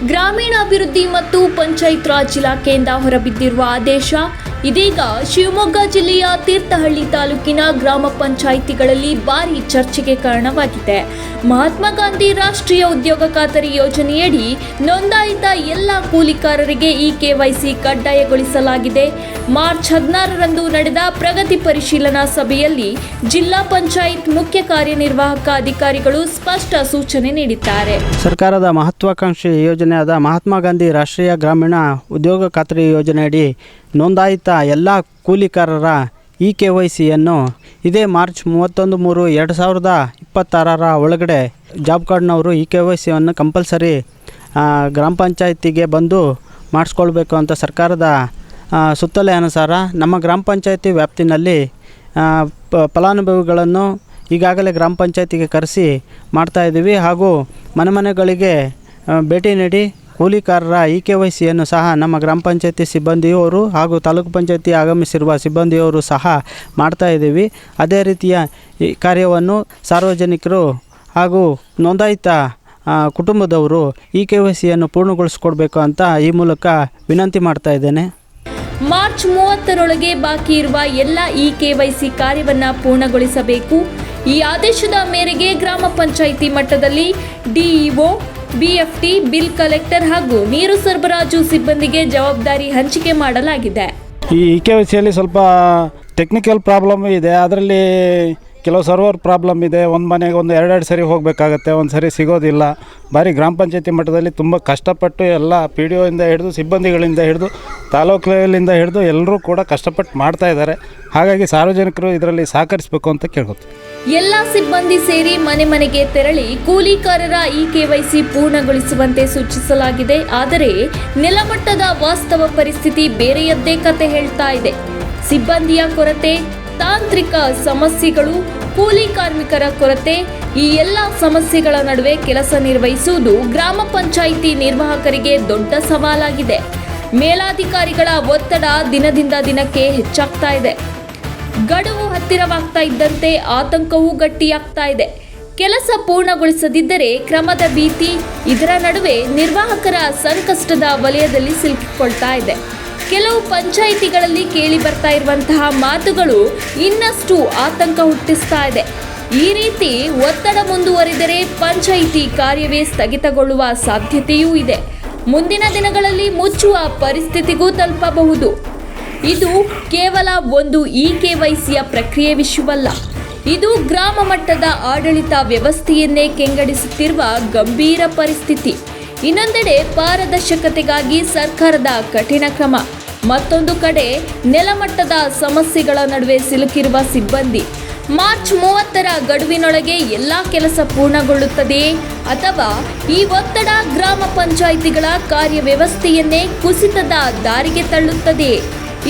ಗ್ರಾಮೀಣಾಭಿವೃದ್ಧಿ ಮತ್ತು ಪಂಚಾಯತ್ ರಾಜ್ ಇಲಾಖೆಯಿಂದ ಹೊರಬಿದ್ದಿರುವ ಆದೇಶ ಇದೀಗ ಶಿವಮೊಗ್ಗ ಜಿಲ್ಲೆಯ ತೀರ್ಥಹಳ್ಳಿ ತಾಲೂಕಿನ ಗ್ರಾಮ ಪಂಚಾಯಿತಿಗಳಲ್ಲಿ ಭಾರಿ ಚರ್ಚೆಗೆ ಕಾರಣವಾಗಿದೆ. ಮಹಾತ್ಮ ಗಾಂಧಿ ರಾಷ್ಟ್ರೀಯ ಉದ್ಯೋಗ ಖಾತರಿ ಯೋಜನೆಯಡಿ ನೋಂದಾಯಿತ ಎಲ್ಲ ಕೂಲಿಕಾರರಿಗೆ ಈ ಕೆವೈಸಿ ಕಡ್ಡಾಯಗೊಳಿಸಲಾಗಿದೆ. ಮಾರ್ಚ್ 16ರಂದು ನಡೆದ ಪ್ರಗತಿ ಪರಿಶೀಲನಾ ಸಭೆಯಲ್ಲಿ ಜಿಲ್ಲಾ ಪಂಚಾಯತ್ ಮುಖ್ಯ ಕಾರ್ಯನಿರ್ವಾಹಕ ಅಧಿಕಾರಿಗಳು ಸ್ಪಷ್ಟ ಸೂಚನೆ ನೀಡಿದ್ದಾರೆ. ಸರ್ಕಾರದ ಮಹತ್ವಾಕಾಂಕ್ಷಿ ಯೋಜನೆಯಾದ ಮಹಾತ್ಮ ಗಾಂಧಿ ರಾಷ್ಟ್ರೀಯ ಗ್ರಾಮೀಣ ಉದ್ಯೋಗ ಖಾತರಿ ಯೋಜನೆಯಡಿ ನೋಂದಾಯಿತ ಎಲ್ಲ ಕೂಲಿಕಾರರ ಈ ಕೆವೈಸಿಯನ್ನು ಇದೇ ಮಾರ್ಚ್ 31/3/2026 ಒಳಗಡೆ ಜಾಬ್ ಕಾರ್ಡ್ನವರು ಈ ಕೆವೈಸಿಯನ್ನು ಕಂಪಲ್ಸರಿ ಗ್ರಾಮ ಪಂಚಾಯತಿಗೆ ಬಂದು ಮಾಡಿಸ್ಕೊಳ್ಬೇಕು ಅಂತ ಸರ್ಕಾರದ ಸುತ್ತೋಲೆ ಅನುಸಾರ ನಮ್ಮ ಗ್ರಾಮ ಪಂಚಾಯತಿ ವ್ಯಾಪ್ತಿನಲ್ಲಿ ಫಲಾನುಭವಿಗಳನ್ನು ಈಗಾಗಲೇ ಗ್ರಾಮ ಪಂಚಾಯತಿಗೆ ಕರೆಸಿ ಮಾಡ್ತಾಯಿದ್ದೀವಿ. ಹಾಗೂ ಮನೆಗಳಿಗೆ ಭೇಟಿ ನೀಡಿ ಕೂಲಿಕಾರರ ಈ ಕೆವೈಸಿಯನ್ನು ಸಹ ನಮ್ಮ ಗ್ರಾಮ ಪಂಚಾಯತಿ ಸಿಬ್ಬಂದಿಯವರು ಹಾಗೂ ತಾಲೂಕು ಪಂಚಾಯತಿ ಆಗಮಿಸಿರುವ ಸಿಬ್ಬಂದಿಯವರು ಸಹ ಮಾಡ್ತಾಯಿದ್ದೀವಿ. ಅದೇ ರೀತಿಯ ಈ ಕಾರ್ಯವನ್ನು ಸಾರ್ವಜನಿಕರು ಹಾಗೂ ನೋಂದಾಯಿತ ಕುಟುಂಬದವರು ಈ ಕೆವೈಸಿಯನ್ನು ಪೂರ್ಣಗೊಳಿಸಿಕೊಡ್ಬೇಕು ಅಂತ ಈ ಮೂಲಕ ವಿನಂತಿ ಮಾಡ್ತಾ ಇದ್ದೇನೆ. ಮಾರ್ಚ್ 30ರೊಳಗೆ ಬಾಕಿ ಇರುವ ಎಲ್ಲ ಈ ಕೆವೈಸಿ ಕಾರ್ಯವನ್ನು ಪೂರ್ಣಗೊಳಿಸಬೇಕು. ಈ ಆದೇಶದ ಮೇರೆಗೆ ಗ್ರಾಮ ಪಂಚಾಯಿತಿ ಮಟ್ಟದಲ್ಲಿ ಡಿಇಒ, ಬಿಎಫ್ಟಿ, ಬಿಲ್ ಕಲೆಕ್ಟರ್ ಹಾಗೂ ನೀರು ಸರಬರಾಜು ಸಿಬ್ಬಂದಿಗೆ ಜವಾಬ್ದಾರಿ ಹಂಚಿಕೆ ಮಾಡಲಾಗಿದೆ. ಈ ಕೆವೈಸಿಯಲ್ಲಿ ಸ್ವಲ್ಪ ಟೆಕ್ನಿಕಲ್ ಪ್ರಾಬ್ಲಮ್ ಇದೆ. ಅದರಲ್ಲಿ ಕೆಲವು ಸರ್ವರ್ ಪ್ರಾಬ್ಲಮ್ ಇದೆ. ಒಂದು ಮನೆಗೆ ಒಂದು 2 ಸರಿ ಹೋಗಬೇಕಾಗತ್ತೆ, ಒಂದು ಸರಿ ಸಿಗೋದಿಲ್ಲ. ಭಾರಿ ಗ್ರಾಮ ಪಂಚಾಯತಿ ಮಟ್ಟದಲ್ಲಿ ತುಂಬ ಕಷ್ಟಪಟ್ಟು ಎಲ್ಲ PDO ಇಂದ ಹಿಡಿದು ಸಿಬ್ಬಂದಿಗಳಿಂದ ಹಿಡಿದು ತಾಲೂಕು ಲೆವೆಲಿಂದ ಹಿಡಿದು ಎಲ್ಲರೂ ಕೂಡ ಕಷ್ಟಪಟ್ಟು ಮಾಡ್ತಾ ಇದ್ದಾರೆ. ಹಾಗಾಗಿ ಸಾರ್ವಜನಿಕರು ಇದರಲ್ಲಿ ಸಹಕರಿಸಬೇಕು ಅಂತ ಕೇಳ್ಕೊತೀವಿ. ಎಲ್ಲ ಸಿಬ್ಬಂದಿ ಸೇರಿ ಮನೆಗೆ ತೆರಳಿ ಕೂಲಿಕಾರರ ಈ ಕೆವೈಸಿ ಪೂರ್ಣಗೊಳಿಸುವಂತೆ ಸೂಚಿಸಲಾಗಿದೆ. ಆದರೆ ನೆಲಮಟ್ಟದ ವಾಸ್ತವ ಪರಿಸ್ಥಿತಿ ಬೇರೆಯದ್ದೇ ಕತೆ ಹೇಳ್ತಾ ಇದೆ. ಸಿಬ್ಬಂದಿಯ ಕೊರತೆ, ತಾಂತ್ರಿಕ ಸಮಸ್ಯೆಗಳು, ಕೂಲಿ ಕಾರ್ಮಿಕರ ಕೊರತೆ, ಈ ಎಲ್ಲ ಸಮಸ್ಯೆಗಳ ನಡುವೆ ಕೆಲಸ ನಿರ್ವಹಿಸುವುದು ಗ್ರಾಮ ಪಂಚಾಯಿತಿ ನಿರ್ವಾಹಕರಿಗೆ ದೊಡ್ಡ ಸವಾಲಾಗಿದೆ. ಮೇಲಾಧಿಕಾರಿಗಳ ಒತ್ತಡ ದಿನದಿಂದ ದಿನಕ್ಕೆ ಹೆಚ್ಚಾಗ್ತಾ ಇದೆ. ಗಡುವು ಹತ್ತಿರವಾಗ್ತಾ ಇದ್ದಂತೆ ಆತಂಕವೂ ಗಟ್ಟಿಯಾಗ್ತಾ ಇದೆ. ಕೆಲಸ ಪೂರ್ಣಗೊಳಿಸದಿದ್ದರೆ ಕ್ರಮದ ಭೀತಿ. ಇದರ ನಡುವೆ ನಿರ್ವಾಹಕರ ಸಂಕಷ್ಟದ ವಲಯದಲ್ಲಿ ಸಿಲುಕಿಕೊಳ್ತಾ ಇದೆ. ಕೆಲವು ಪಂಚಾಯಿತಿಗಳಲ್ಲಿ ಕೇಳಿ ಬರ್ತಾ ಇರುವಂತಹ ಮಾತುಗಳು ಇನ್ನಷ್ಟು ಆತಂಕ ಹುಟ್ಟಿಸ್ತಾ ಇದೆ. ಈ ರೀತಿ ಒತ್ತಡ ಮುಂದುವರಿದರೆ ಪಂಚಾಯಿತಿ ಕಾರ್ಯವೇ ಸ್ಥಗಿತಗೊಳ್ಳುವ ಸಾಧ್ಯತೆಯೂ ಇದೆ. ಮುಂದಿನ ದಿನಗಳಲ್ಲಿ ಮುಚ್ಚುವ ಪರಿಸ್ಥಿತಿಗೂ ತಲುಪಬಹುದು. ಇದು ಕೇವಲ ಒಂದು ಈ ಕೆವೈಸಿಯ ಪ್ರಕ್ರಿಯೆ ವಿಷಯವಲ್ಲ. ಇದು ಗ್ರಾಮ ಮಟ್ಟದ ಆಡಳಿತ ವ್ಯವಸ್ಥೆಯನ್ನೇ ಕೆಂಗಡಿಸುತ್ತಿರುವ ಗಂಭೀರ ಪರಿಸ್ಥಿತಿ. ಇನ್ನೊಂದೆಡೆ ಪಾರದರ್ಶಕತೆಗಾಗಿ ಸರ್ಕಾರದ ಕಠಿಣ ಕ್ರಮ, ಮತ್ತೊಂದು ಕಡೆ ನೆಲಮಟ್ಟದ ಸಮಸ್ಯೆಗಳ ನಡುವೆ ಸಿಲುಕಿರುವ ಸಿಬ್ಬಂದಿ. ಮಾರ್ಚ್ 30ರ ಗಡುವಿನೊಳಗೆ ಎಲ್ಲ ಕೆಲಸ ಪೂರ್ಣಗೊಳ್ಳುತ್ತದೆಯೇ ಅಥವಾ ಈ ಒತ್ತಡ ಗ್ರಾಮ ಪಂಚಾಯಿತಿಗಳ ಕಾರ್ಯವ್ಯವಸ್ಥೆಯನ್ನೇ ಕುಸಿತದ ದಾರಿಗೆ ತಳ್ಳುತ್ತದೆಯೇ?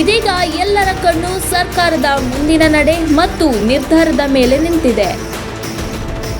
ಇದೀಗ ಎಲ್ಲರ ಕಣ್ಣು ಸರ್ಕಾರದ ಮುಂದಿನ ನಡೆ ಮತ್ತು ನಿರ್ಧಾರದ ಮೇಲೆ ನಿಂತಿದೆ.